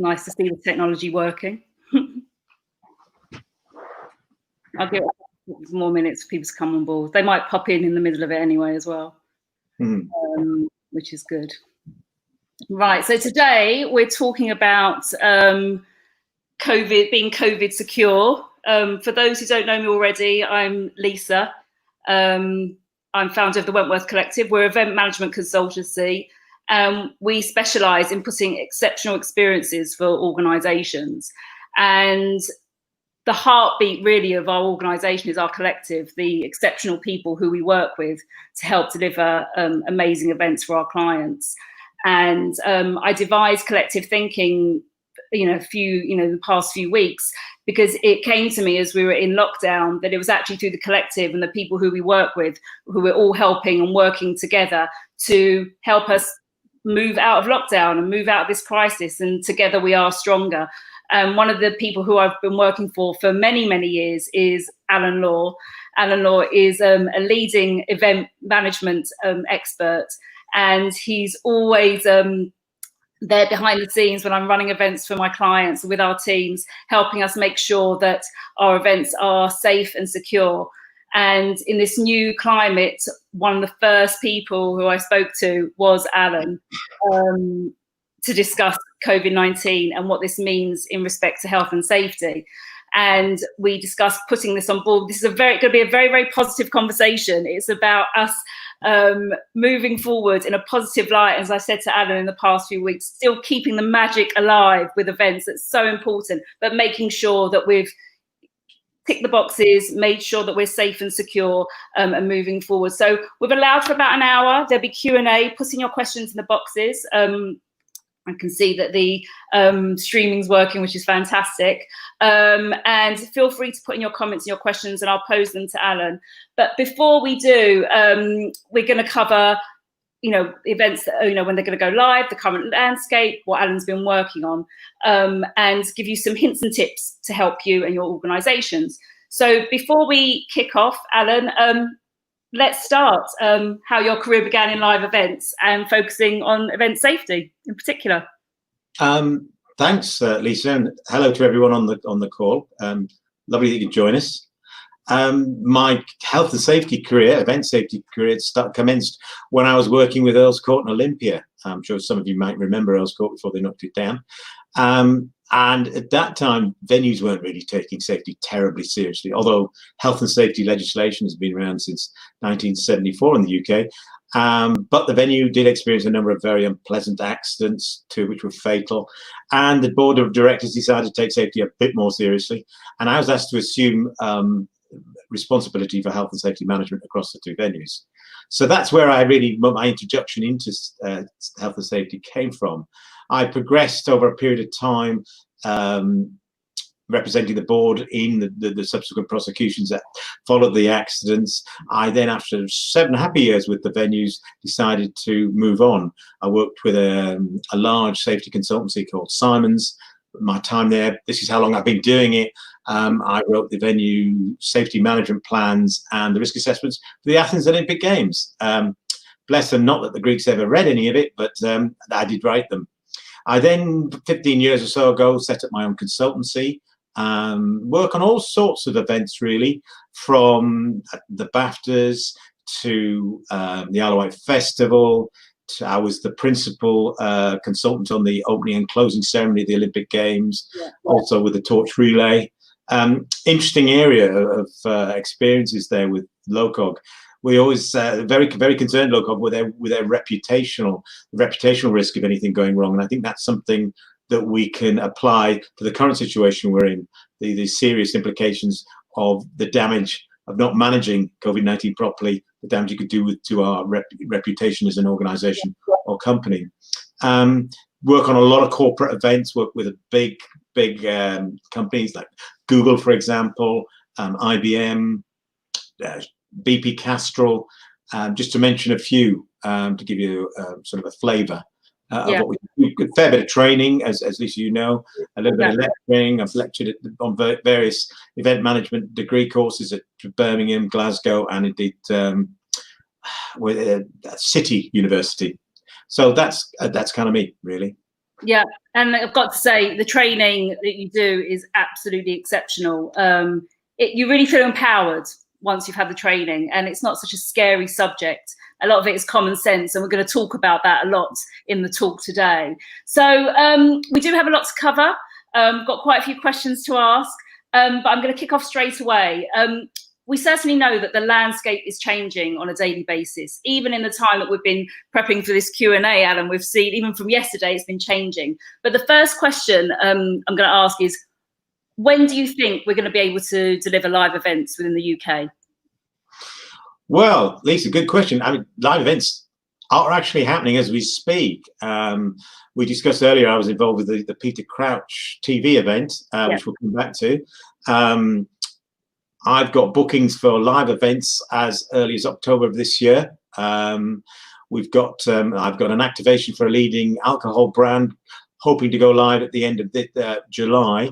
Nice to see the technology working. I'll give it some more minutes for people to come on board. They might pop in the middle of it anyway as well, which is good. Right, so today we're talking about COVID, being COVID secure. For those who don't know me already, I'm Lisa. I'm founder of the Wentworth Collective. We're an event management consultancy. We specialise in putting exceptional experiences for organisations. And the heartbeat really of our organisation is our collective, the exceptional people who we work with to help deliver amazing events for our clients. And I devised collective thinking, the past few weeks, because it came to me as we were in lockdown that it was actually through the collective and the people who we work with, who we're all helping and working together to help us move out of lockdown and move out of this crisis. And together we are stronger. One of the people who I've been working for many, many years is Alan Law. Alan Law is a leading event management expert, and he's always there behind the scenes when I'm running events for my clients with our teams, helping us make sure that our events are safe and secure. And in this new climate, one of the first people who I spoke to was Alan to discuss COVID-19 and what this means in respect to health and safety. And we discussed putting this on board. This is going to be a very, very positive conversation. It's about us moving forward in a positive light, as I said to Alan in the past few weeks, still keeping the magic alive with events. That's so important, but making sure that we've ticked the boxes, made sure that we're safe and secure and moving forward. So we've allowed for about an hour. There'll be Q&A, putting your questions in the boxes. I can see that the streaming's working, which is fantastic. And feel free to put in your comments and your questions, and I'll pose them to Alan. But before we do, we're going to cover, events that, when they're going to go live, the current landscape, what Alan's been working on, and give you some hints and tips to help you and your organisations. So before we kick off, Alan, let's start how your career began in live events and focusing on event safety in particular. Thanks, Lisa, and hello to everyone on the call. Lovely that you could join us. My health and safety career, event safety career, commenced when I was working with Earls Court and Olympia. I'm sure some of you might remember Earls Court before they knocked it down. And at that time, venues weren't really taking safety terribly seriously, although health and safety legislation has been around since 1974 in the UK. But the venue did experience a number of very unpleasant accidents, two which were fatal. And the board of directors decided to take safety a bit more seriously. And I was asked to assume responsibility for health and safety management across the two venues. So that's where my introduction into health and safety came from. I progressed over a period of time representing the board in the subsequent prosecutions that followed the accidents. I then, after 7.5 years with the venues, decided to move on. I worked with a large safety consultancy called Simons. My time there, this is how long I've been doing it. I wrote the venue safety management plans and the risk assessments for the Athens Olympic Games. Bless them, not that the Greeks ever read any of it, but I did write them. I then, 15 years or so ago, set up my own consultancy, work on all sorts of events, really, from the BAFTAs to the Isle of Wight Festival. I was the principal consultant on the opening and closing ceremony of the Olympic Games, also with the torch relay. Interesting area of experiences there with LOCOG. We always very, very concerned, LOCOG, with their reputational risk of anything going wrong, and I think that's something that we can apply to the current situation we're in. The serious implications of the damage of not managing COVID-19 properly, the damage you could do to our reputation as an organisation or company. Work on a lot of corporate events. Work with big companies like Google, for example, IBM. BP Castrol, just to mention a few, to give you sort of a flavour of what we do. A fair bit of training, as Lisa, you know, a little bit of lecturing. I've lectured on various event management degree courses at Birmingham, Glasgow, and indeed with City University. So that's kind of me, really. Yeah, and I've got to say, the training that you do is absolutely exceptional. You really feel empowered once you've had the training, and it's not such a scary subject. A lot of it is common sense, and we're going to talk about that a lot in the talk today. So we do have a lot to cover. Got quite a few questions to ask, but I'm going to kick off straight away. We certainly know that the landscape is changing on a daily basis. Even in the time that we've been prepping for this Q&A, Alan, we've seen, even from yesterday, it's been changing. But the first question I'm going to ask is, when do you think we're going to be able to deliver live events within the UK? Well, Lisa, good question. I mean, live events are actually happening as we speak. We discussed earlier, I was involved with the Peter Crouch TV event, which we'll come back to. I've got bookings for live events as early as October of this year. I've got an activation for a leading alcohol brand, hoping to go live at the end of July.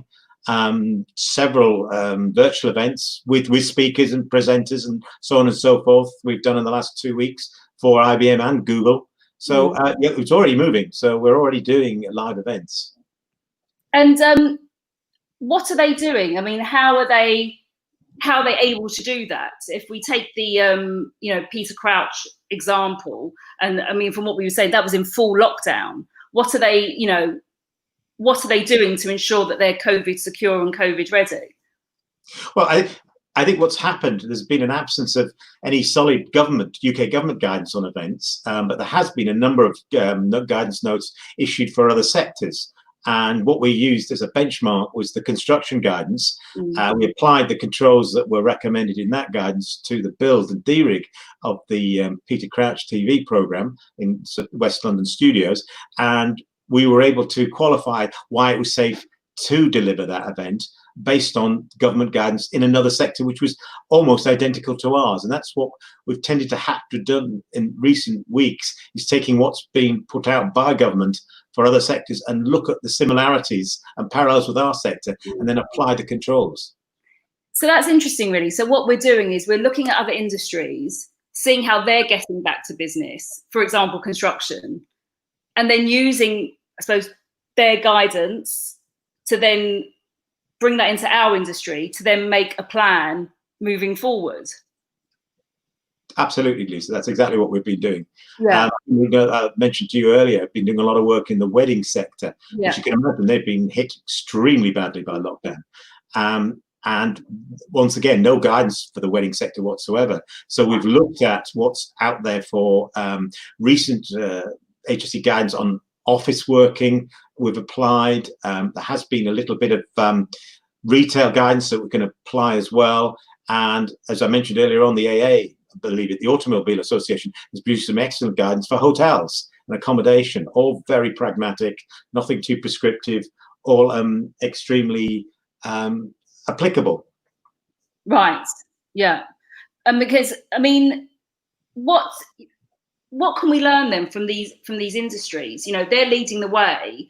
Several virtual events with speakers and presenters and so on and so forth we've done in the last 2 weeks for IBM and Google. So yeah, it's already moving. So we're already doing live events. And what are they doing? I mean, how are they able to do that? If we take the Peter Crouch example, and I mean, from what we were saying, that was in full lockdown. What are they doing to ensure that they're COVID secure and COVID ready? Well, I think what's happened, there's been an absence of any solid UK government guidance on events, but there has been a number of guidance notes issued for other sectors. And what we used as a benchmark was the construction guidance. We applied the controls that were recommended in that guidance to the build and derig of the Peter Crouch TV programme in West London studios. And we were able to qualify why it was safe to deliver that event based on government guidance in another sector, which was almost identical to ours. And that's what we've tended to have to do in recent weeks, is taking what's being put out by government for other sectors and look at the similarities and parallels with our sector and then apply the controls. So that's interesting, really. So what we're doing is we're looking at other industries, seeing how they're getting back to business, for example, construction, and then using, I suppose, their guidance to then bring that into our industry to then make a plan moving forward. Absolutely, Lisa. That's exactly what we've been doing. Yeah. I mentioned to you earlier, I've been doing a lot of work in the wedding sector, which you can imagine they've been hit extremely badly by lockdown. And once again, no guidance for the wedding sector whatsoever. So we've looked at what's out there for recent agency guidance on office working. We've applied. There has been a little bit of retail guidance that we can apply as well. And as I mentioned earlier on, the AA, I believe it, the Automobile Association, has produced some excellent guidance for hotels and accommodation, all very pragmatic, nothing too prescriptive, all extremely applicable. Right. Yeah. And because, I mean, what can we learn then from these industries? You know, they're leading the way.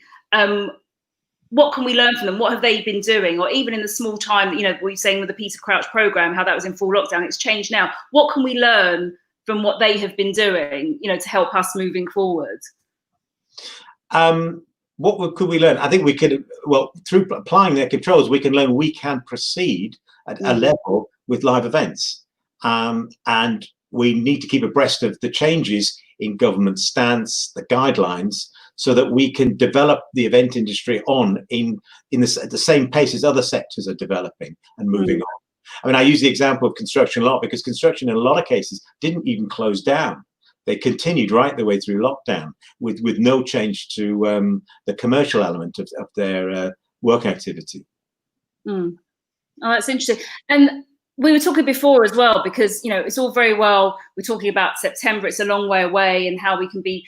What can we learn from them? What have they been doing? Or even in the small time, you know, we were saying with the Peter Crouch programme, how that was in full lockdown, it's changed now. What can we learn from what they have been doing, you know, to help us moving forward? What could we learn? I think we could, well, through applying their controls, we can learn we can proceed at a level with live events. And we need to keep abreast of the changes in government stance, the guidelines, so that we can develop the event industry at the same pace as other sectors are developing and moving on. I mean, I use the example of construction a lot because construction in a lot of cases didn't even close down. They continued right the way through lockdown with no change to the commercial element of their work activity. Oh, that's interesting. And we were talking before as well, because, you know, it's all very well, we're talking about September, it's a long way away, and how we can be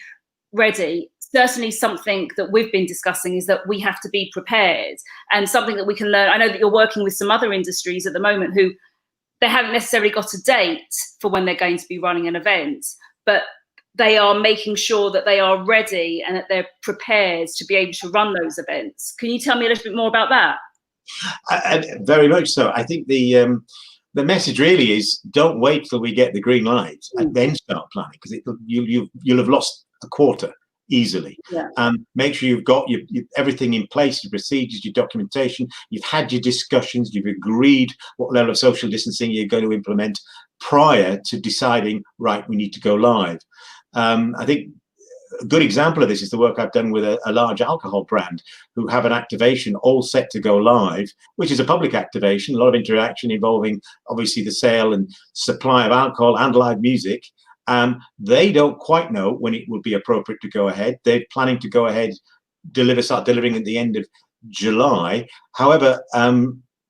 ready. Certainly something that we've been discussing is that we have to be prepared, and something that we can learn. I know that you're working with some other industries at the moment who they haven't necessarily got a date for when they're going to be running an event, but they are making sure that they are ready and that they're prepared to be able to run those events. Can you tell me a little bit more about that? Very much so. I think the message really is, don't wait till we get the green light and then start planning, because you'll have lost a quarter easily. Yeah. Make sure you've got everything in place, your procedures, your documentation, you've had your discussions, you've agreed what level of social distancing you're going to implement prior to deciding, right, we need to go live. I think a good example of this is the work I've done with a large alcohol brand who have an activation all set to go live, which is a public activation, a lot of interaction involving obviously the sale and supply of alcohol and live music. They don't quite know when it will be appropriate to go ahead. They're planning to go ahead, start delivering at the end of July. However,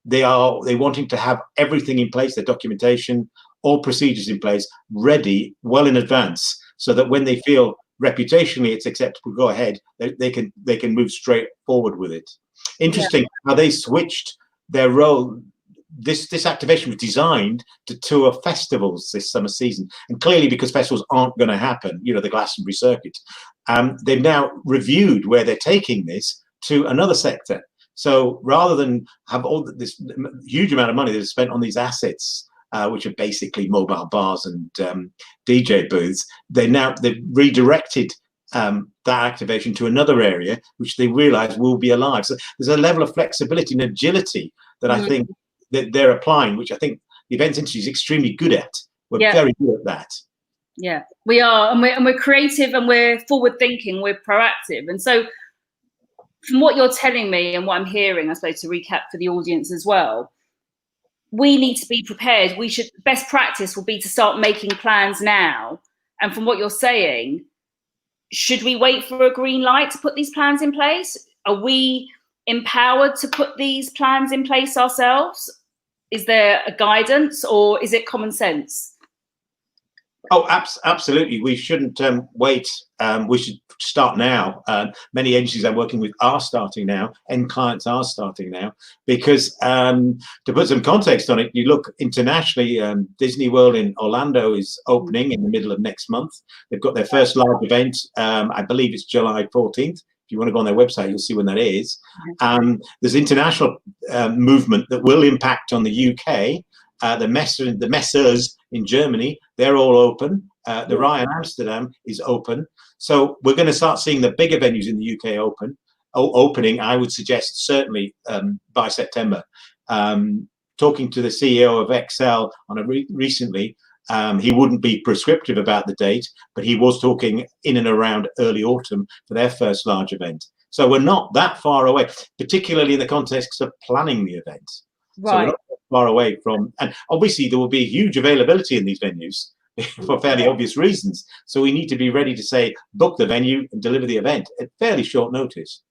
they're wanting to have everything in place, their documentation, all procedures in place, ready well in advance, so that when they feel reputationally it's acceptable to go ahead, they can move straight forward with it. Interesting how they switched their role. This activation was designed to tour festivals this summer season, and clearly because festivals aren't going to happen, you know, the Glastonbury circuit, they've now reviewed where they're taking this to another sector. So rather than have all this huge amount of money that's spent on these assets, which are basically mobile bars and DJ booths, they've redirected that activation to another area, which they realise will be alive. So there's a level of flexibility and agility that I think that they're applying, which I think the events industry is extremely good at. We're very good at that. Yeah, we are, and we're creative, and we're forward thinking, we're proactive. And so from what you're telling me and what I'm hearing, I suppose to recap for the audience as well, we need to be prepared. Best practice will be to start making plans now. And from what you're saying, should we wait for a green light to put these plans in place? Are we empowered to put these plans in place ourselves? Is there a guidance, or is it common sense? Oh, absolutely. We shouldn't wait. We should start now. Many agencies I'm working with are starting now, and clients are starting now, because to put some context on it, you look internationally, Disney World in Orlando is opening in the middle of next month. They've got their first live event. I believe it's July 14th. If you want to go on their website, you'll see when that is. There's international movement that will impact on the UK. The Messers in Germany, they're all open. The Ryan Amsterdam is open. So we're going to start seeing the bigger venues in the UK opening, I would suggest, certainly by September. Talking to the CEO of Excel recently, he wouldn't be prescriptive about the date, but he was talking in and around early autumn for their first large event. So we're not that far away, particularly in the context of planning the event. Right. So we're not far away from, and obviously there will be huge availability in these venues for fairly obvious reasons. So we need to be ready to say, book the venue and deliver the event at fairly short notice.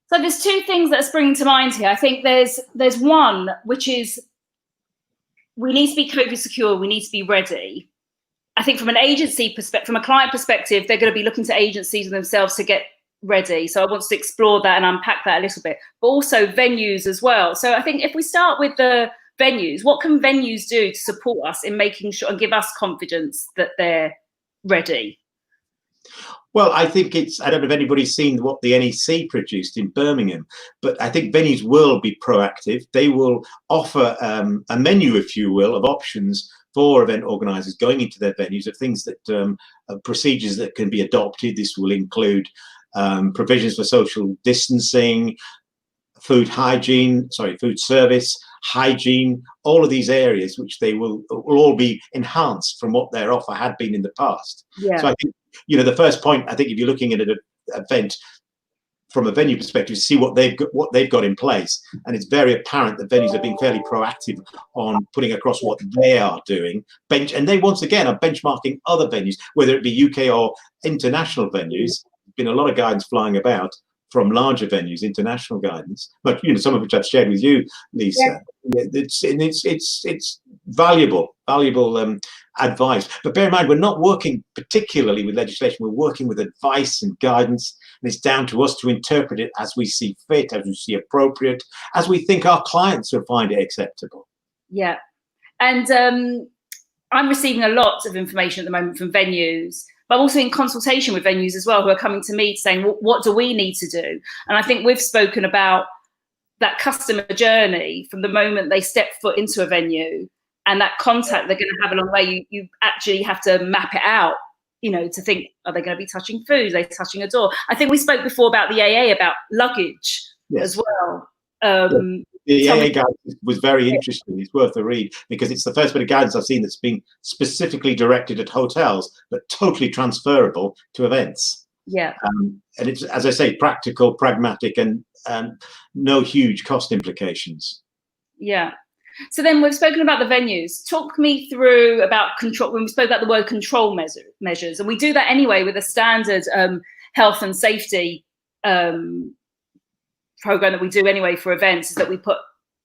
So there's two things that are springing to mind here. I think there's one, which is we need to be COVID secure. We need to be ready. I think from an agency perspective, from a client perspective, they're going to be looking to agencies themselves to get ready. So I want to explore that and unpack that a little bit, but also venues as well. So I think if we start with the venues, what can venues do to support us in making sure and give us confidence that they're ready? Well, I think I don't know if anybody's seen what the NEC produced in Birmingham, but I think venues will be proactive. They will offer a menu, if you will, of options for event organisers going into their venues, of things that procedures that can be adopted. This will include provisions for social distancing, food service, hygiene, all of these areas, which they will all be enhanced from what their offer had been in the past. Yeah. So I think, you know, the first point, I think if you're looking at an event from a venue perspective, see what they've got in place. And it's very apparent that venues are being fairly proactive on putting across what they are doing. And they, once again, are benchmarking other venues, whether it be UK or international venues. There's been a lot of guidance flying about from larger venues, international guidance, but you know, some of which I've shared with you, Lisa. Yeah. It's valuable advice. But bear in mind, we're not working particularly with legislation. We're working with advice and guidance, and it's down to us to interpret it as we see fit, as we see appropriate, as we think our clients will find it acceptable. Yeah, and I'm receiving a lot of information at the moment from venues, but also in consultation with venues as well, who are coming to me saying, well, what do we need to do? And I think we've spoken about that customer journey from the moment they step foot into a venue, and that contact they're going to have along the way. You actually have to map it out, to think, are they going to be touching food? Are they touching a door? I think we spoke before about the AA, about luggage as well. The AA guidance was very interesting. It's worth a read because it's the first bit of guidance I've seen that's been specifically directed at hotels, but totally transferable to events. Yeah. And it's, as I say, practical, pragmatic, and no huge cost implications. Yeah. So then we've spoken about the venues. Talk me through about control. When we spoke about the word control measures, and we do that anyway with a standard health and safety program that we do anyway for events, is that we put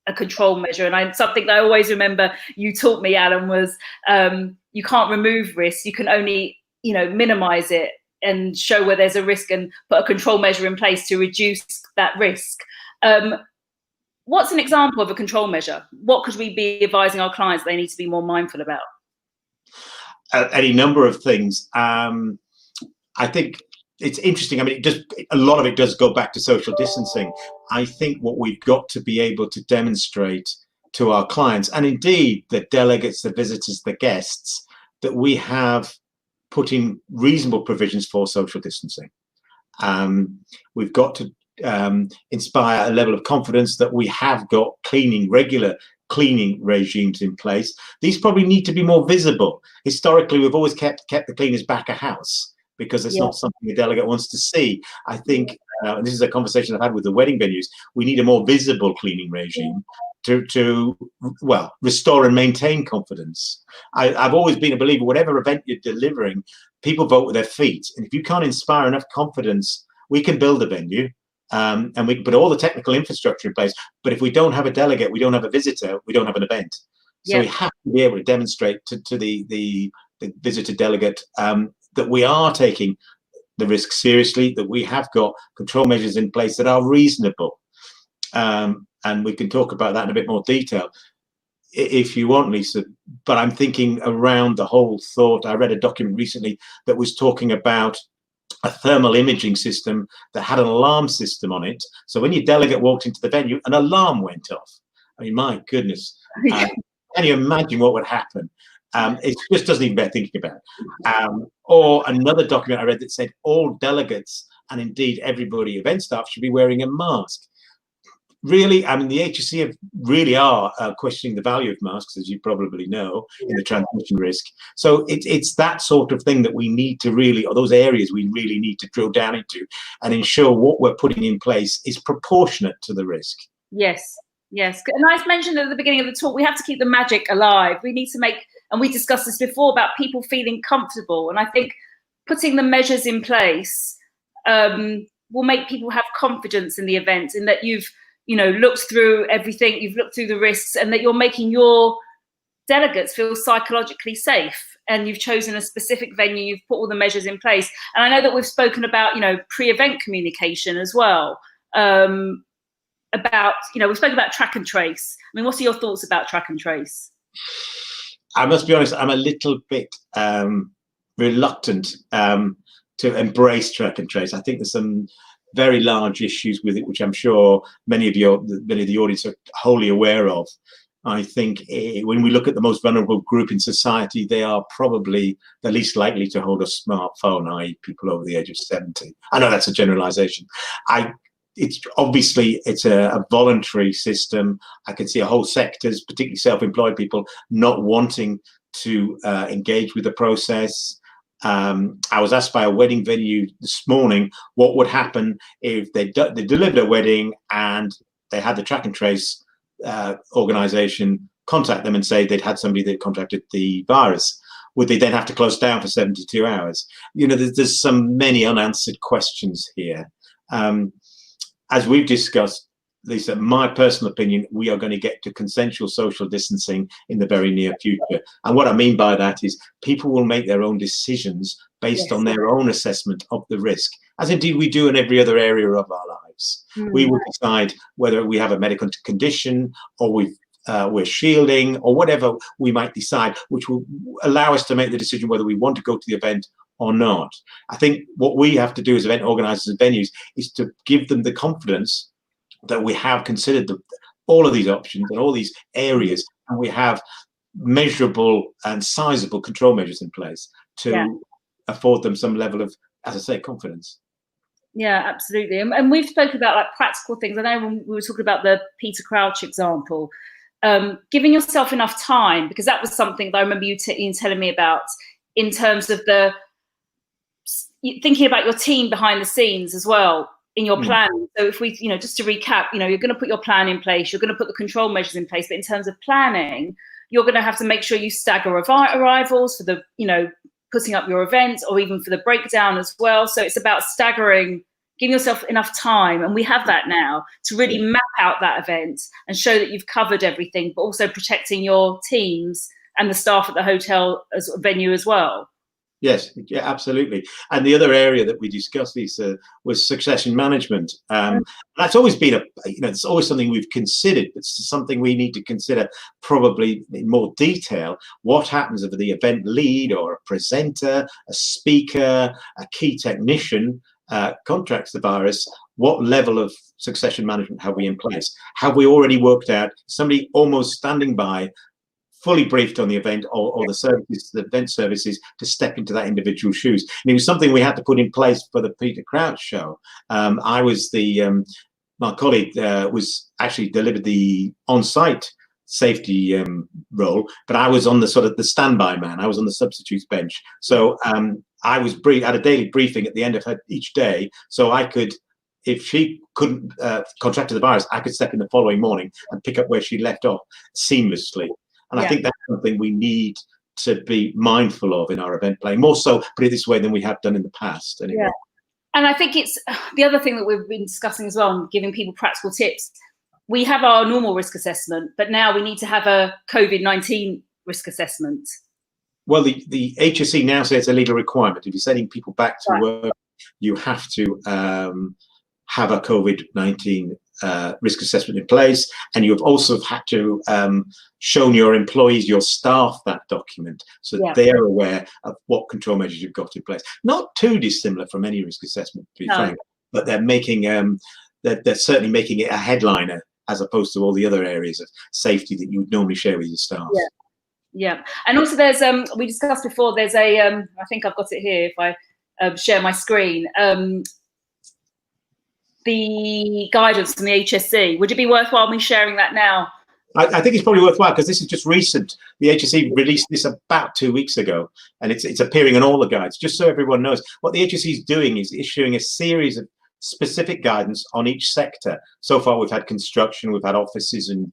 a control measure. And something that I always remember you taught me, Alan, was you can't remove risk. You can only, minimize it and show where there's a risk and put a control measure in place to reduce that risk. What's an example of a control measure? What could we be advising our clients they need to be more mindful about? Any number of things. I think it's interesting. I mean, a lot of it does go back to social distancing. I think what we've got to be able to demonstrate to our clients, and indeed the delegates, the visitors, the guests, that we have put in reasonable provisions for social distancing. We've got to inspire a level of confidence that we have got regular cleaning regimes in place. These probably need to be more visible. Historically, we've always kept the cleaners back a house because it's not something a delegate wants to see. I think, and this is a conversation I've had with the wedding venues, we need a more visible cleaning regime to restore and maintain confidence. I've always been a believer, whatever event you're delivering, people vote with their feet. And if you can't inspire enough confidence, we can build a venue. And we can put all the technical infrastructure in place, but if we don't have a delegate, we don't have a visitor, we don't have an event. So we have to be able to demonstrate to the visitor delegate that we are taking the risk seriously, that we have got control measures in place that are reasonable. And we can talk about that in a bit more detail if you want, Lisa. But I'm thinking around the whole thought. I read a document recently that was talking about a thermal imaging system that had an alarm system on it. So when your delegate walked into the venue, an alarm went off. I mean, my goodness. Can you imagine what would happen? It just doesn't even bear thinking about. Or another document I read that said all delegates, and indeed everybody, event staff, should be wearing a mask. Really, I mean, the HSC really are questioning the value of masks, as you probably know, in the transmission risk. So it's that sort of thing that we need to really, or those areas we really need to drill down into and ensure what we're putting in place is proportionate to the risk. Yes, yes. And I mentioned at the beginning of the talk, we have to keep the magic alive. We need to make, and we discussed this before, about people feeling comfortable. And I think putting the measures in place will make people have confidence in the event, in that you've looked through everything, you've looked through the risks, and that you're making your delegates feel psychologically safe. And you've chosen a specific venue, you've put all the measures in place. And I know that we've spoken about, pre-event communication as well. We've spoken about track and trace. I mean, what are your thoughts about track and trace? I must be honest, I'm a little bit reluctant to embrace track and trace. I think there's some very large issues with it, which I'm sure many of the audience are wholly aware of. I think when we look at the most vulnerable group in society, they are probably the least likely to hold a smartphone, i.e. people over the age of 70. I know that's a generalization. It's obviously a voluntary system. I can see a whole sectors, particularly self-employed people, not wanting to engage with the process. I was asked by a wedding venue this morning what would happen if they delivered a wedding and they had the track and trace organization contact them and say they'd had somebody that contracted the virus. Would they then have to close down for 72 hours? There's many unanswered questions here. As we've discussed, Lisa, my personal opinion, we are going to get to consensual social distancing in the very near future. And what I mean by that is people will make their own decisions based on their own assessment of the risk, as indeed we do in every other area of our lives. We will decide whether we have a medical condition or we're shielding or whatever we might decide, which will allow us to make the decision whether we want to go to the event or not. I think what we have to do as event organizers and venues is to give them the confidence that we have considered all of these options and all these areas, and we have measurable and sizable control measures in place to afford them some level of, as I say, confidence. Yeah, absolutely. And we've spoken about like practical things. I know when we were talking about the Peter Crouch example, giving yourself enough time, because that was something that I remember you telling me about in terms of the thinking about your team behind the scenes as well in your planning. So if we, just to recap, you're going to put your plan in place, you're going to put the control measures in place, but in terms of planning, you're going to have to make sure you stagger arrivals for the, putting up your events, or even for the breakdown as well. So it's about staggering, giving yourself enough time, and we have that now, to really map out that event and show that you've covered everything, but also protecting your teams and the staff at the hotel as venue as well. Yes, yeah, absolutely. And the other area that we discussed, Lisa, was succession management. That's always been it's always something we've considered, but it's something we need to consider probably in more detail. What happens if the event lead or a presenter, a speaker, a key technician contracts the virus? What level of succession management have we in place? Have we already worked out somebody almost standing by, fully briefed on the event, or the services, the event services, to step into that individual's shoes? And it was something we had to put in place for the Peter Crouch show. I was my colleague was actually delivered the on-site safety role, but I was on the sort of the standby man. I was on the substitutes bench. So I was had a daily briefing at the end of each day, so I could, if she couldn't contract the virus, I could step in the following morning and pick up where she left off seamlessly. And I think that's something we need to be mindful of in our event planning, more so, put it this way, than we have done in the past. Anyway. Yeah. And I think it's the other thing that we've been discussing as well, and giving people practical tips. We have our normal risk assessment, but now we need to have a COVID-19 risk assessment. Well, the HSE now says it's a legal requirement. If you're sending people back to work, you have to have a COVID-19 risk assessment in place, and you've also had to show your employees, your staff, that document, so they're aware of what control measures you've got in place. Not too dissimilar from any risk assessment, to be frank, but they're making they're certainly making it a headliner, as opposed to all the other areas of safety that you would normally share with your staff. Yeah, and also there's we discussed before, there's a I think I've got it here if I share my screen. The guidance from the HSE. Would it be worthwhile me sharing that now? I think it's probably worthwhile, because this is just recent. The HSE released this about 2 weeks ago, and it's appearing in all the guides, just so everyone knows. What the HSE is doing is issuing a series of specific guidance on each sector. So far, we've had construction, we've had offices and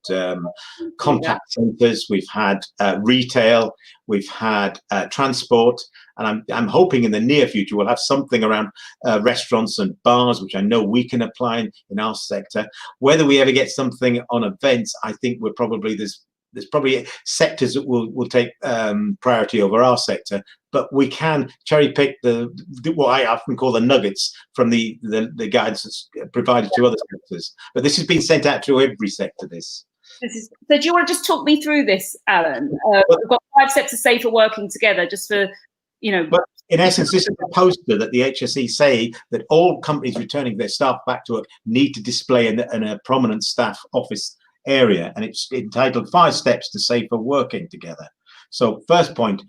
contact centres, we've had retail, we've had transport, and I'm hoping in the near future we'll have something around restaurants and bars, which I know we can apply in our sector. Whether we ever get something on events, I think we're probably there's probably sectors that will take priority over our sector, but we can cherry pick what I often call the nuggets from the guidance that's provided to other sectors. But this has been sent out to every sector. So do you want to just talk me through this, Alan? We've got 5 steps of safer working together, just for, But in essence, this is a poster that the HSE say that all companies returning their staff back to work need to display in a prominent staff office area, and it's entitled 5 Steps to Safer Working Together. So first point,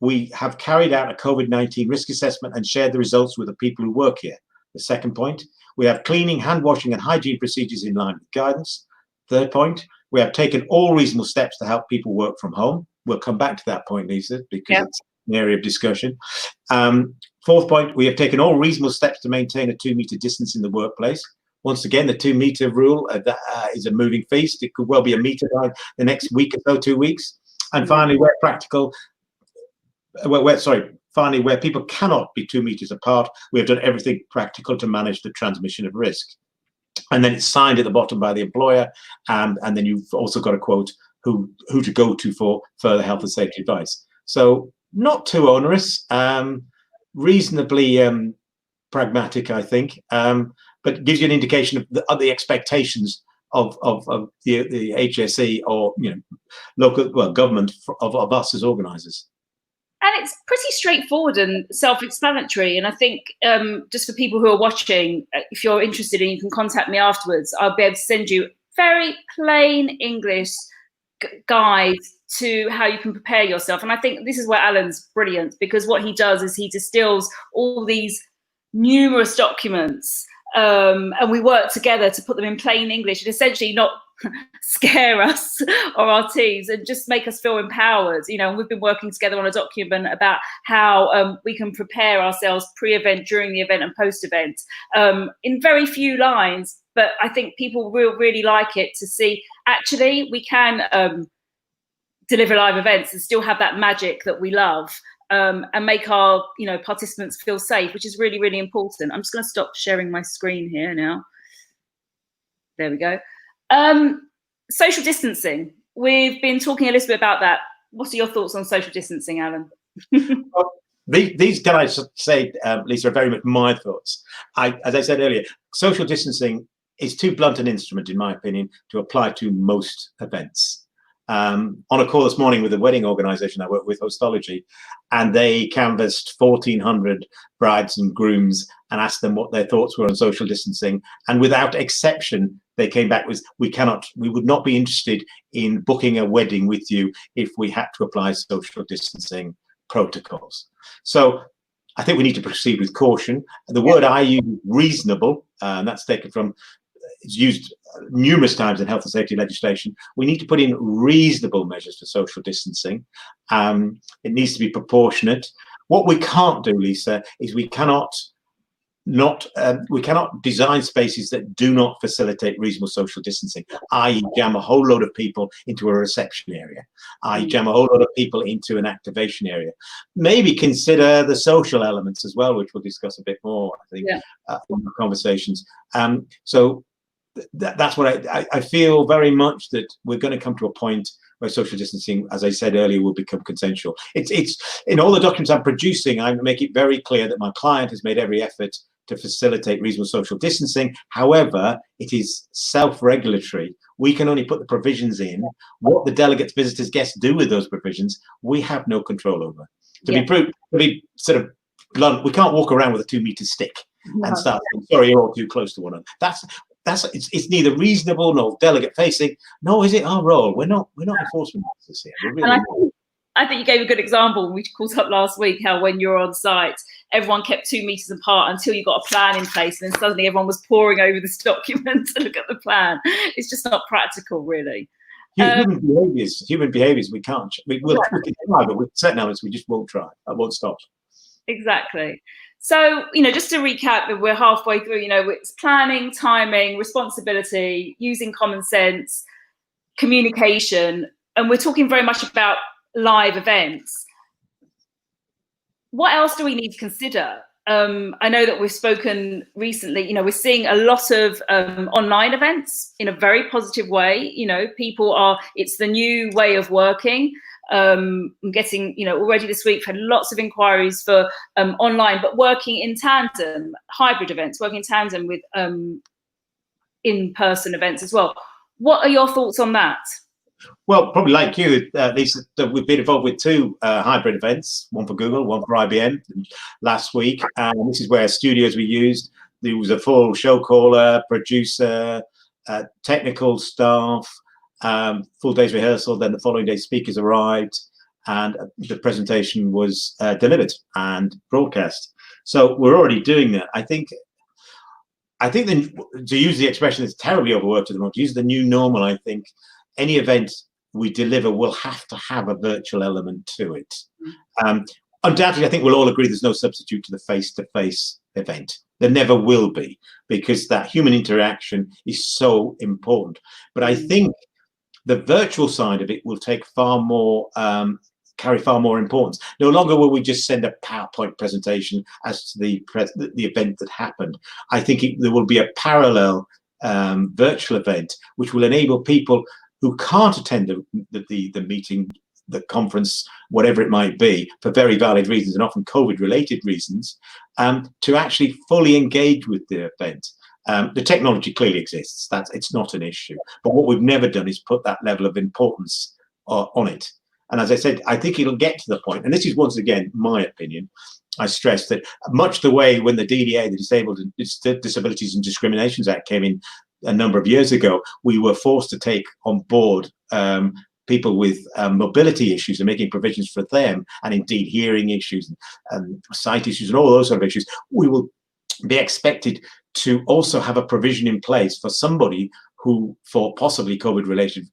we have carried out a COVID-19 risk assessment and shared the results with the people who work here. The second point, we have cleaning, hand washing and hygiene procedures in line with guidance. Third point, we have taken all reasonable steps to help people work from home. We'll come back to that point, Lisa, because it's an area of discussion. Fourth point, we have taken all reasonable steps to maintain a 2-meter distance in the workplace. Once again, the 2-meter rule is a moving feast. It could well be a meter by the next week or so, 2 weeks. And finally, where practical, finally, where people cannot be 2 meters apart, we have done everything practical to manage the transmission of risk. And then it's signed at the bottom by the employer, and then you've also got a quote who to go to for further health and safety advice. So not too onerous, reasonably pragmatic, I think. But gives you an indication of the expectations of the HSE or local government of us as organisers. And it's pretty straightforward and self-explanatory. And I think just for people who are watching, if you're interested and you can contact me afterwards, I'll be able to send you very plain English guide to how you can prepare yourself. And I think this is where Alan's brilliant, because what he does is he distills all these numerous documents, and we work together to put them in plain English and essentially not scare us or our teams, and just make us feel empowered. You know, and we've been working together on a document about how we can prepare ourselves pre-event, during the event, and post-event, in very few lines. But I think people will really like it to see actually we can deliver live events and still have that magic that we love, and make our participants feel safe, which is really, really important. I'm just going to stop sharing my screen here now. There we go. Social distancing. We've been talking a little bit about that. What are your thoughts on social distancing, Alan? Well, these, can I say, Lisa, are very much my thoughts. As I said earlier, social distancing is too blunt an instrument, in my opinion, to apply to most events. On a call this morning with a wedding organisation I work with, Hostology, and they canvassed 1,400 brides and grooms and asked them what their thoughts were on social distancing. And without exception, they came back with, we would not be interested in booking a wedding with you if we had to apply social distancing protocols. So I think we need to proceed with caution. The word I use, reasonable, and that's taken from, it's used numerous times in health and safety legislation. We need to put in reasonable measures for social distancing. It needs to be proportionate. What we can't do, Lisa, is we cannot design spaces that do not facilitate reasonable social distancing, i.e. jam a whole load of people into a reception area, i.e. jam a whole load of people into an activation area. Maybe consider the social elements as well, which we'll discuss a bit more, I think, in the conversations. So that's what I feel very much, that we're going to come to a point where social distancing, as I said earlier, will become consensual. It's in all the documents I'm producing, I make it very clear that my client has made every effort to facilitate reasonable social distancing. However, it is self-regulatory. We can only put the provisions in. What the delegates, visitors, guests do with those provisions, we have no control over. To be sort of blunt, we can't walk around with a 2-meter stick and start saying, sorry, you're all too close to one another. It's neither reasonable nor delegate facing, nor is it our role. We're not enforcement officers here. We're really I think you gave a good example when we caught up last week, how when you're on site, everyone kept 2 meters apart until you got a plan in place, and then suddenly everyone was poring over this document to look at the plan. It's just not practical, really. Human behaviours, we can't. We can try, but with certain elements, we just won't try. I won't stop. Exactly. So, just to recap, we're halfway through, it's planning, timing, responsibility, using common sense, communication, and we're talking very much about live events. What else do we need to consider? I know that we've spoken recently, we're seeing a lot of online events in a very positive way. It's the new way of working. I'm getting, already this week, I've had lots of inquiries for online, but working in tandem, hybrid events, working in tandem with in-person events as well. What are your thoughts on that? Well, probably like you, Lisa, we've been involved with 2 hybrid events, one for Google, one for IBM last week. And this is where studios were used. There was a full show caller, producer, technical staff, full day's rehearsal. Then the following day, speakers arrived, and the presentation was delivered and broadcast. So we're already doing that. I think then, to use the expression that's terribly overworked at the moment, to use the new normal, I think any event we deliver will have to have a virtual element to it. Undoubtedly, I think we'll all agree there's no substitute to the face-to-face event. There never will be, because that human interaction is so important. But I think the virtual side of it will take carry far more importance. No longer will we just send a PowerPoint presentation as to the event that happened. I think there will be a parallel virtual event which will enable people who can't attend the meeting, the conference, whatever it might be, for very valid reasons, and often COVID-related reasons, to actually fully engage with the event. The technology clearly exists. It's not an issue. But what we've never done is put that level of importance on it. And as I said, I think it'll get to the point, and this is once again my opinion, I stress that much the way when the DDA, the Disabled Disabilities and Discriminations Act, came in a number of years ago, we were forced to take on board people with mobility issues and making provisions for them, and indeed hearing issues and sight issues and all those sort of issues, we will be expected to also have a provision in place for somebody who, for possibly COVID-related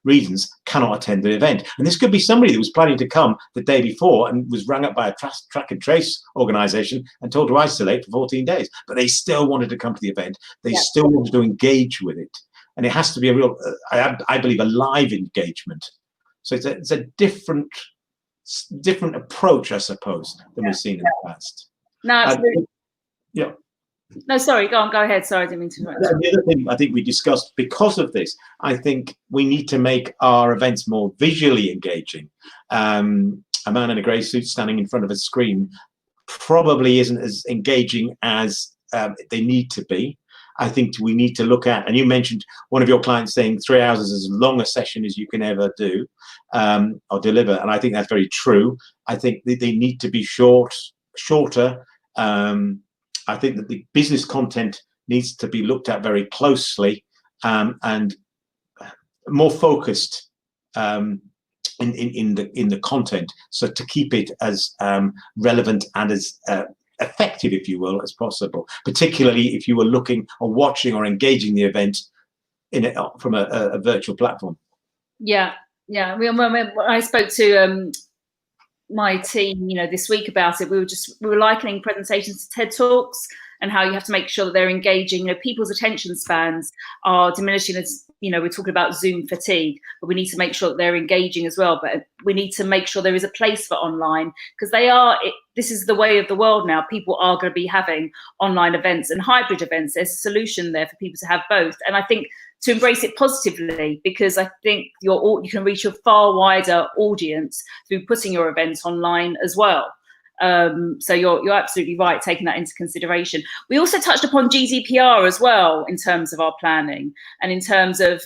reasons, cannot attend the event. And this could be somebody that was planning to come the day before and was rang up by a track and trace organization and told to isolate for 14 days, but they still wanted to come to the event. They still wanted to engage with it. And it has to be a real, I believe, a live engagement. So it's a different approach, I suppose, than we've seen in the past. No, absolutely. Yeah. No, sorry, go ahead. Sorry, I didn't mean to interrupt. The other thing I think we discussed, because of this, I think we need to make our events more visually engaging. A man in a grey suit standing in front of a screen probably isn't as engaging as they need to be. I think we need to look at, and you mentioned one of your clients saying 3 hours is as long a session as you can ever do or deliver, and I think that's very true. I think they need to be shorter. I think that the business content needs to be looked at very closely and more focused in the content, so to keep it as relevant and as effective, if you will, as possible, particularly if you were looking or watching or engaging the event from a virtual platform. Yeah. When I spoke to my team, this week about it, we were likening presentations to TED Talks, and how you have to make sure that they're engaging. People's attention spans are diminishing as, we're talking about Zoom fatigue, but we need to make sure that they're engaging as well. But we need to make sure there is a place for online, because this is the way of the world now. People are going to be having online events and hybrid events. There's a solution there for people to have both. And I think to embrace it positively, because I think you can reach a far wider audience through putting your events online as well. So you're absolutely right, taking that into consideration. We also touched upon GDPR as well in terms of our planning, and in terms of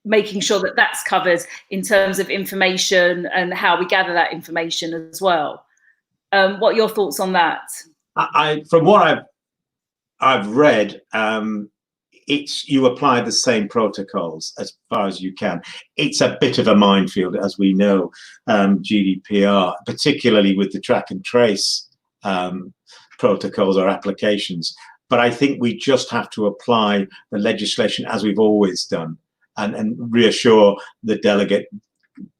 making sure that that's covered in terms of information and how we gather that information as well. What are your thoughts on that? From what I've read, you apply the same protocols as far as you can. It's a bit of a minefield, as we know, GDPR, particularly with the track and trace protocols or applications. But I think we just have to apply the legislation as we've always done, and reassure the delegate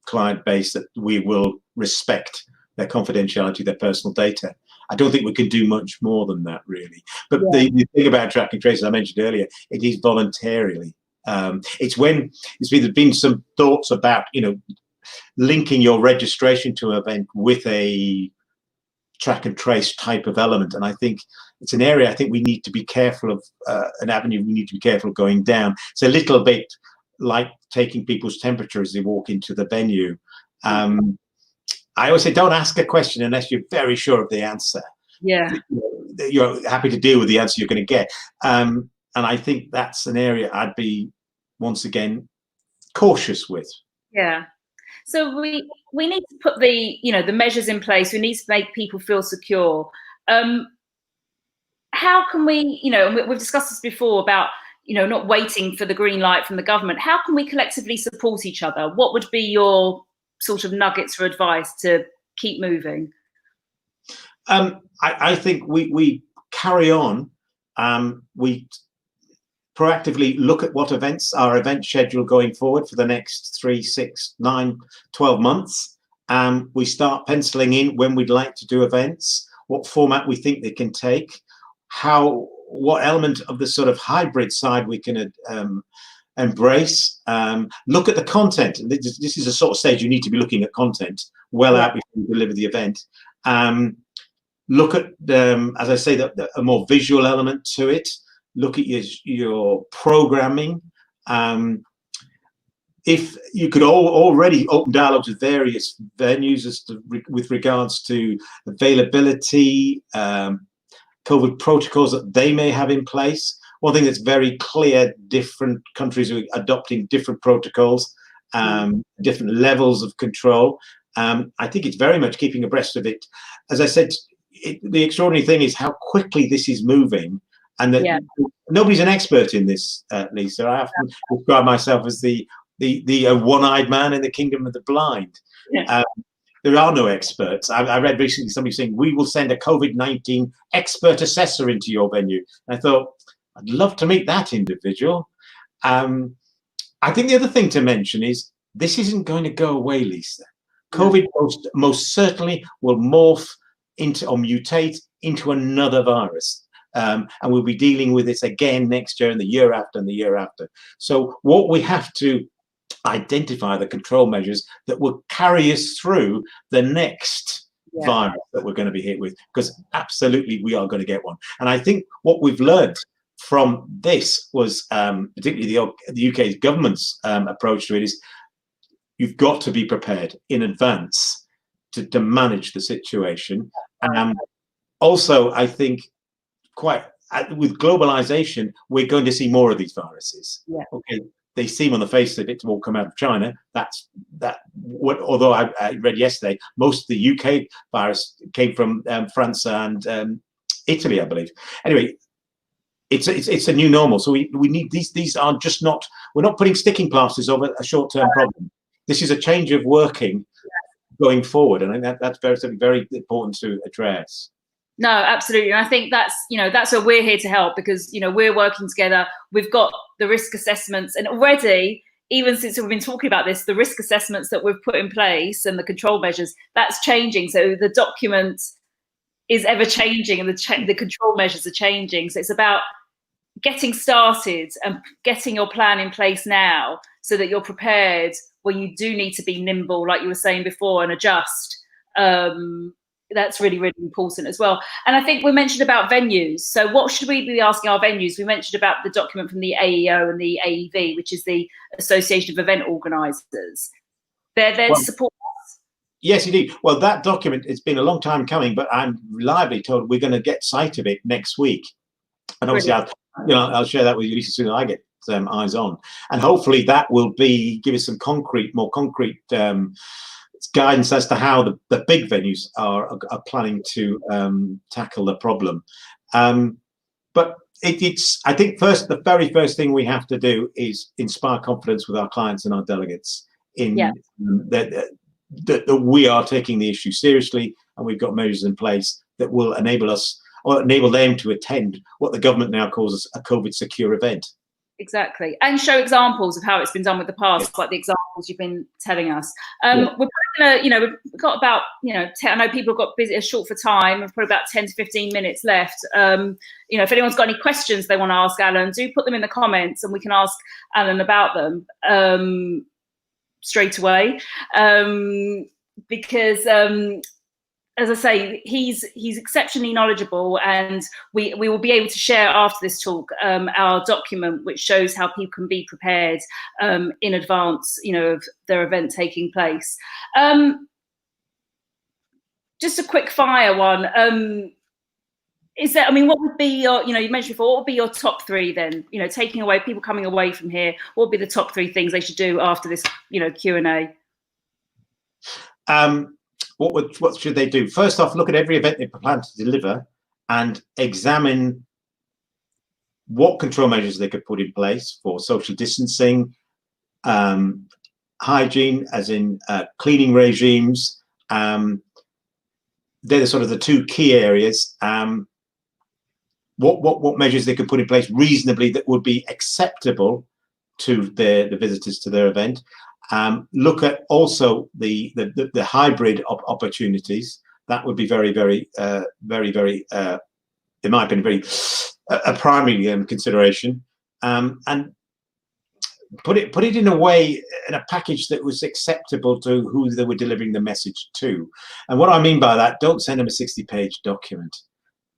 client base that we will respect their confidentiality, their personal data. I don't think we can do much more than that, really. But the thing about track and trace, as I mentioned earlier, it is voluntarily. There's been some thoughts about, linking your registration to an event with a track and trace type of element. And I think it's an area I think we need to be careful of, an avenue we need to be careful of going down. It's a little bit like taking people's temperature as they walk into the venue. I always say, don't ask a question unless you're very sure of the answer. Yeah. You're happy to deal with the answer you're going to get. And I think that's an area I'd be, once again, cautious with. Yeah. So we need to put the measures in place. We need to make people feel secure. How can we, and we've discussed this before about, not waiting for the green light from the government. How can we collectively support each other? What would be your sort of nuggets for advice to keep moving? I think we carry on. We proactively look at what our event schedule going forward for the next 3, 6, 9, 12 months. We start penciling in when we'd like to do events, what format we think they can take, what element of the sort of hybrid side we can embrace. Look at the content. This is a sort of stage you need to be looking at content well out before you deliver the event. Look at, as I say, a more visual element to it. Look at your programming. If you could already open dialogues with various venues with regards to availability, COVID protocols that they may have in place. One thing that's very clear, different countries are adopting different protocols, different levels of control. I think it's very much keeping abreast of it. As I said, the extraordinary thing is how quickly this is moving. and that Yeah. nobody's an expert in this, Lisa. I often describe myself as the one-eyed man in the kingdom of the blind. Yeah. There are no experts. I read recently somebody saying, we will send a COVID-19 expert assessor into your venue. And I thought, I'd love to meet that individual. I think the other thing to mention is this isn't going to go away, Lisa. COVID most certainly will morph into or mutate into another virus. And we'll be dealing with this again next year and the year after and the year after. So what we have to identify the control measures that will carry us through the next virus that we're going to be hit with, because absolutely we are going to get one. And I think what we've learned from this was particularly the UK's government's approach to it is you've got to be prepared in advance to manage the situation. Also, I think with globalization, we're going to see more of these viruses. Okay, they seem on the face of it to all come out of China. Although I read yesterday, most of the UK virus came from France and Italy, I believe. Anyway, it's a new normal. So we need these are just not, we're not putting sticking plasters over a short-term problem. This is a change of working going forward, and I think that's very, very important to address. No, absolutely. And I think that's where we're here to help, because, we're working together. We've got the risk assessments, and already, even since we've been talking about this, the risk assessments that we've put in place and the control measures, that's changing. So the document is ever changing, and the control measures are changing. So it's about getting started and getting your plan in place now so that you're prepared when you do need to be nimble, like you were saying before, and adjust. That's really, really important as well. And I think we mentioned about venues. So what should we be asking our venues? We mentioned about the document from the AEO and the AEV, which is the Association of Event Organisers. They're there to support us. Yes, indeed. Well, that document, it's been a long time coming, but I'm reliably told we're going to get sight of it next week. And obviously, I'll share that with you as soon as I get eyes on. And hopefully that will give us some more concrete guidance as to how the big venues are planning to tackle the problem. But I think the very first thing we have to do is inspire confidence with our clients and our delegates in that we are taking the issue seriously, and we've got measures in place that will enable us or enable them to attend what the government now calls a COVID secure event. Exactly, and show examples of how it's been done with the past, like the examples you've been telling us. We're probably gonna, we've got about, I know people have got busy, short for time. We've probably about 10 to 15 minutes left. If anyone's got any questions they want to ask Alan, do put them in the comments, and we can ask Alan about them straight away. Because as I say, he's exceptionally knowledgeable, and we will be able to share after this talk our document, which shows how people can be prepared in advance, of their event taking place. Just a quick fire one. What would be your, you mentioned before, what would be your top three then? Taking away people coming away from here, what would be the top three things they should do after this, Q&A? What should they do? First off, look at every event they plan to deliver and examine what control measures they could put in place for social distancing, hygiene, as in cleaning regimes. They're the two key areas. What measures they could put in place reasonably that would be acceptable to the visitors to their event. Look at also the hybrid opportunities. That would be very, very, in my opinion, a primary consideration. And put it in a way, in a package that was acceptable to who they were delivering the message to. And what I mean by that, don't send them a 60-page document,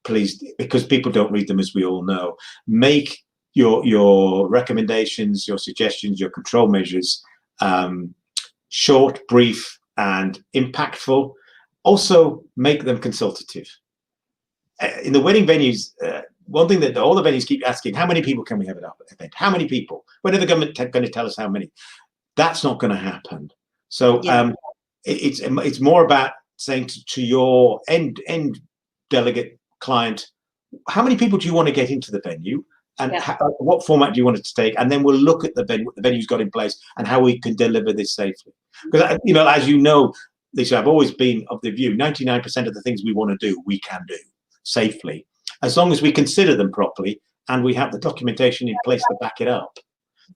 please, because people don't read them, as we all know. Make your recommendations, your suggestions, your control measures short, brief, and impactful. Also, make them consultative. In the wedding venues, one thing that all the venues keep asking: how many people can we have at our event? How many people? When are the government going to tell us how many? That's not going to happen. So it's more about saying to your end delegate client, how many people do you want to get into the venue, and Yeah. what format do you want it to take, and then we'll look at what the venue's got in place and how we can deliver this safely. Because as you know, Lisa, I've always been of the view 99% of the things we want to do, we can do safely, as long as we consider them properly and we have the documentation in place to back it up.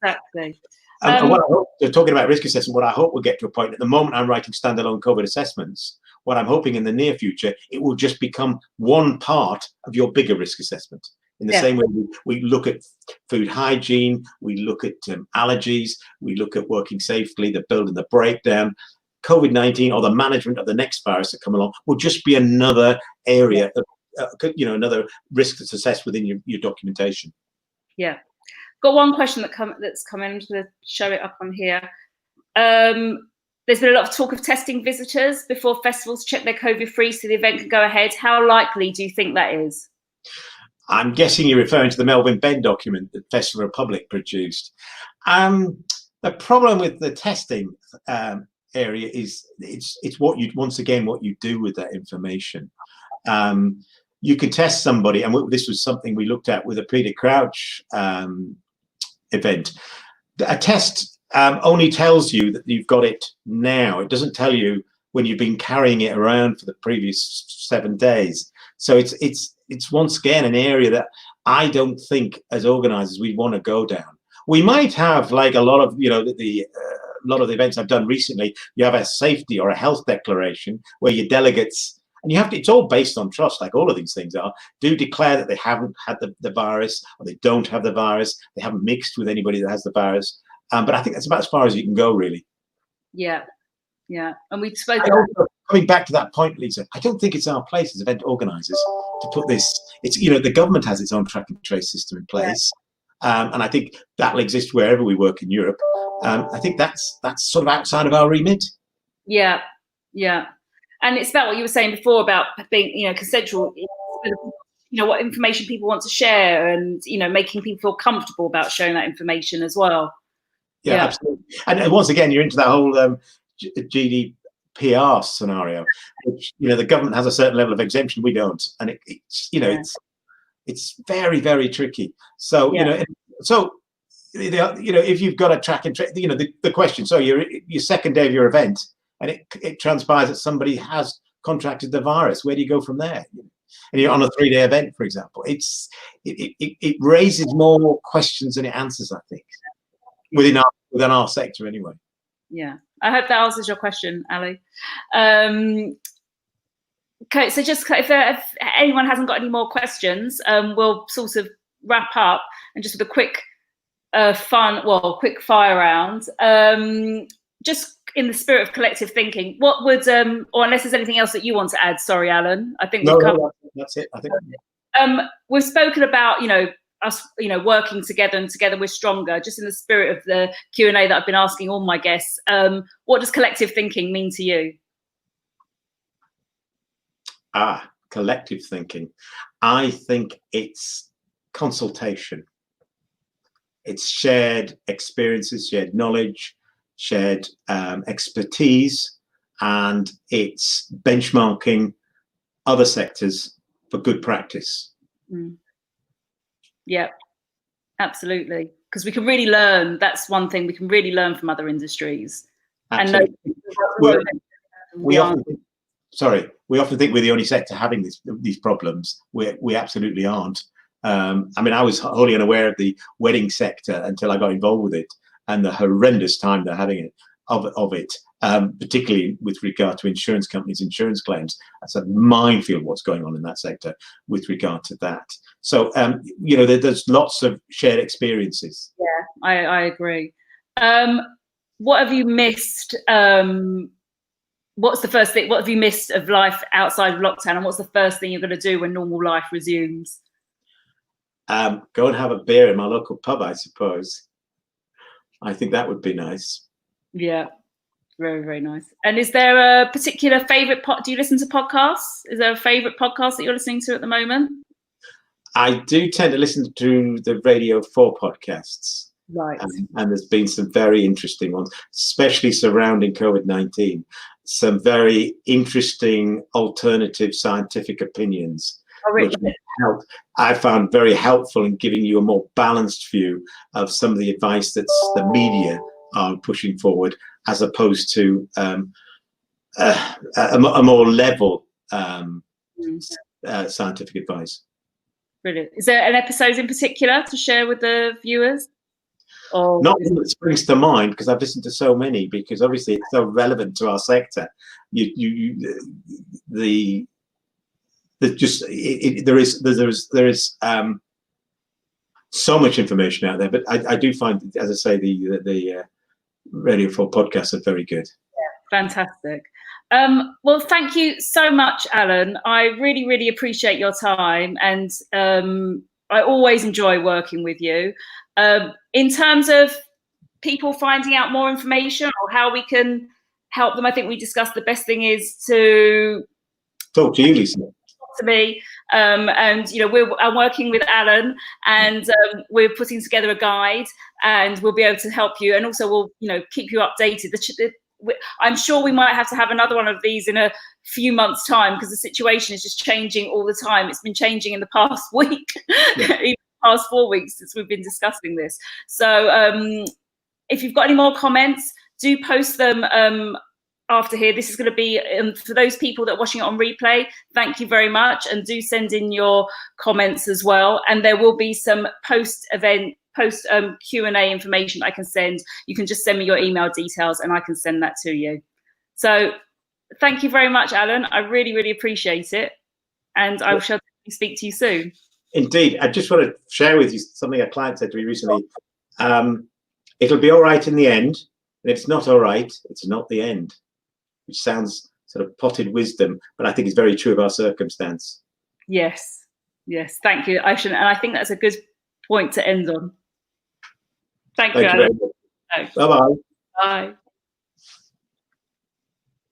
Exactly. And what I hope, talking about risk assessment, what I hope we'll get to a point, at the moment I'm writing standalone COVID assessments, what I'm hoping in the near future, it will just become one part of your bigger risk assessment. In the same way we look at food hygiene, we look at allergies, we look at working safely, the build and the breakdown. COVID-19 or the management of the next virus that come along will just be another area, another risk that's assessed within your documentation. Yeah. Got one question that's come in. I'm just going to show it up on here. There's been a lot of talk of testing visitors before festivals check they're COVID-free so the event can go ahead. How likely do you think that is? I'm guessing you're referring to the Melvin Benn document that Festival Republic produced. The problem with the testing area is it's what you do with that information. You can test somebody, and this was something we looked at with a Peter Crouch event. A test only tells you that you've got it now. It doesn't tell you when you've been carrying it around for the previous 7 days. So it's once again an area that I don't think as organisers we want to go down. We might have, like a lot of a lot of the events I've done recently, you have a safety or a health declaration where your delegates, and it's all based on trust, like all of these things are, do declare that they haven't had the virus, or they don't have the virus, they haven't mixed with anybody that has the virus. But I think that's about as far as you can go, really. Yeah, yeah. And we've spoken. Coming back to that point, Lisa, I don't think it's our place as event organisers to put this. It's the government has its own track and trace system in place, and I think that'll exist wherever we work in Europe. I think that's sort of outside of our remit. Yeah, yeah. And it's about what you were saying before about being, consensual, what information people want to share and, making people feel comfortable about sharing that information as well. Yeah, absolutely. And once again, you're into that whole GDPR scenario, which, the government has a certain level of exemption, we don't. And it's very, very tricky. So, if you've got a track and trace, the question, so your second day of your event, and it transpires that somebody has contracted the virus, where do you go from there? And you're on a 3-day event, for example. It raises more questions than it answers, I think, within our sector anyway. Yeah, I hope that answers your question, Ali. Okay, so just if anyone hasn't got any more questions, we'll sort of wrap up, and just with a quick quick fire round. Just in the spirit of collective thinking, what would, or unless there's anything else that you want to add, sorry, Alan, I think that's it. I think we've spoken about, us, working together, and together we're stronger. Just in the spirit of the Q&A that I've been asking all my guests, what does collective thinking mean to you? Collective thinking. I think it's consultation. It's shared experiences, shared knowledge, shared expertise, and it's benchmarking other sectors for good practice. Yeah, absolutely. Because we can really learn. That's one thing we can really learn from other industries. Absolutely. We often think we're the only sector having these problems. We absolutely aren't. I was wholly unaware of the wedding sector until I got involved with it, and the horrendous time they're having it, particularly with regard to insurance companies, insurance claims. That's a minefield what's going on in that sector with regard to that. So, there's lots of shared experiences. Yeah, I agree. What have you missed? What's the first thing? What have you missed of life outside of lockdown? And what's the first thing you're going to do when normal life resumes? Go and have a beer in my local pub, I suppose. I think that would be nice. Yeah, very, very nice. And is there a particular favourite do you listen to podcasts? Is there a favourite podcast that you're listening to at the moment? I do tend to listen to the Radio 4 podcasts. Right. And there's been some very interesting ones, especially surrounding COVID-19. Some very interesting alternative scientific opinions which I found very helpful in giving you a more balanced view of some of the advice that the media are pushing forward, as opposed to a more level scientific advice. Brilliant. Is there an episode in particular to share with the viewers? Or not one that springs to mind, because I've listened to so many, because obviously it's so relevant to our sector. There is so much information out there, but I do find, as I say, the Radio 4 podcasts are very good. Yeah, fantastic. Well, thank you so much, Alan. I really, really appreciate your time, and I always enjoy working with you. In terms of people finding out more information or how we can help them, I think we discussed the best thing is to talk to you, Lisa. To me, and you know, I'm working with Alan, and we're putting together a guide, and we'll be able to help you, and also we'll, you know, keep you updated. I'm sure we might have to have another one of these in a few months' time, because the situation is just changing all the time. It's been changing in the past week, even the past 4 weeks since we've been discussing this. So if you've got any more comments, do post them after here. This is going to be for those people that are watching it on replay. Thank you very much, and do send in your comments as well. And there will be some post Q&A information I can send. You can just send me your email details and I can send that to you. So thank you very much, Alan. I really, really appreciate it, and I shall speak to you soon. Indeed. I just want to share with you something a client said to me recently. It'll be all right in the end, and if it's not all right, it's not the end, which sounds sort of potted wisdom, but I think it's very true of our circumstance. Yes, yes, thank you, Aishan, and I think that's a good point to end on. Thank you, Alan. Bye-bye. Bye.